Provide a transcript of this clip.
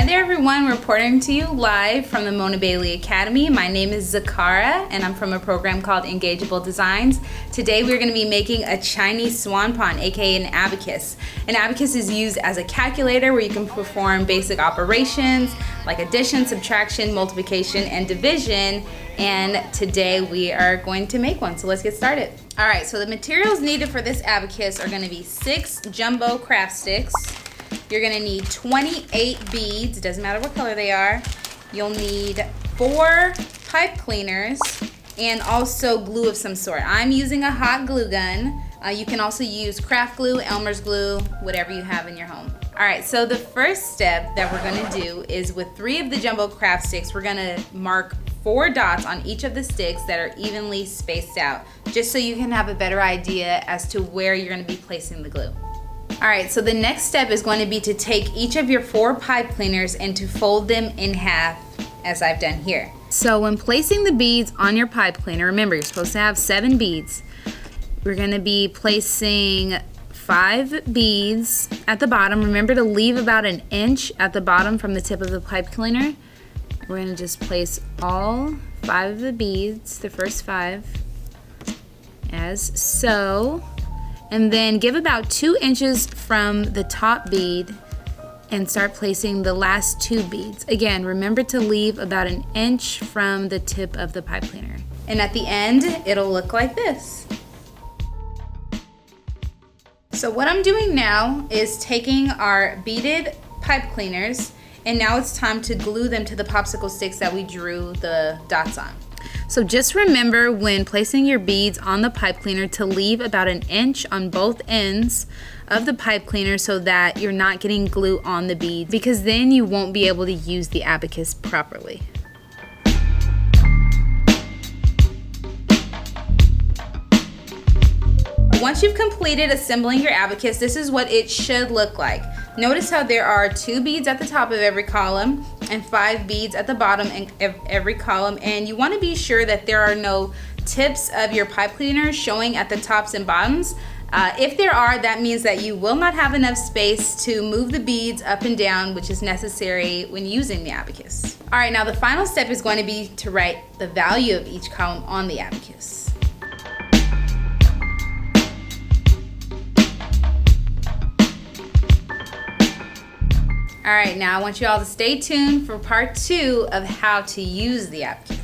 Hi there everyone, reporting to you live from the Mona Bailey Academy. My name is Zakarrah and I'm from a program called Engageable Designs. Today we're going to be making a Chinese swan pond, aka an abacus. An abacus is used as a calculator where you can perform basic operations like addition, subtraction, multiplication, and division. And today we are going to make one, so let's get started. All right, so the materials needed for this abacus are going to be 6 jumbo craft sticks. You're gonna need 28 beads, doesn't matter what color they are. You'll need 4 pipe cleaners and also glue of some sort. I'm using a hot glue gun. You can also use craft glue, Elmer's glue, whatever you have in your home. All right, so the first step that we're gonna do is with 3 of the jumbo craft sticks, we're gonna mark 4 dots on each of the sticks that are evenly spaced out, just so you can have a better idea as to where you're gonna be placing the glue. All right, so the next step is going to be to take each of your 4 pipe cleaners and to fold them in half as I've done here. So when placing the beads on your pipe cleaner, remember you're supposed to have 7 beads. We're going to be placing 5 beads at the bottom. Remember to leave about 1 inch at the bottom from the tip of the pipe cleaner. We're going to just place all 5 of the beads, the first 5, as so. And then give about 2 inches from the top bead and start placing the last 2 beads. Again, remember to leave about 1 inch from the tip of the pipe cleaner. And at the end, it'll look like this. So what I'm doing now is taking our beaded pipe cleaners, and now it's time to glue them to the popsicle sticks that we drew the dots on. So just remember when placing your beads on the pipe cleaner to leave about 1 inch on both ends of the pipe cleaner so that you're not getting glue on the beads, because then you won't be able to use the abacus properly. Once you've completed assembling your abacus, this is what it should look like. Notice how there are 2 beads at the top of every column and 5 beads at the bottom of every column, and you want to be sure that there are no tips of your pipe cleaner showing at the tops and bottoms. If there are, that means that you will not have enough space to move the beads up and down, which is necessary when using the abacus. All right, now the final step is going to be to write the value of each column on the abacus. All right, now I want you all to stay tuned for part 2 of how to use the abacus.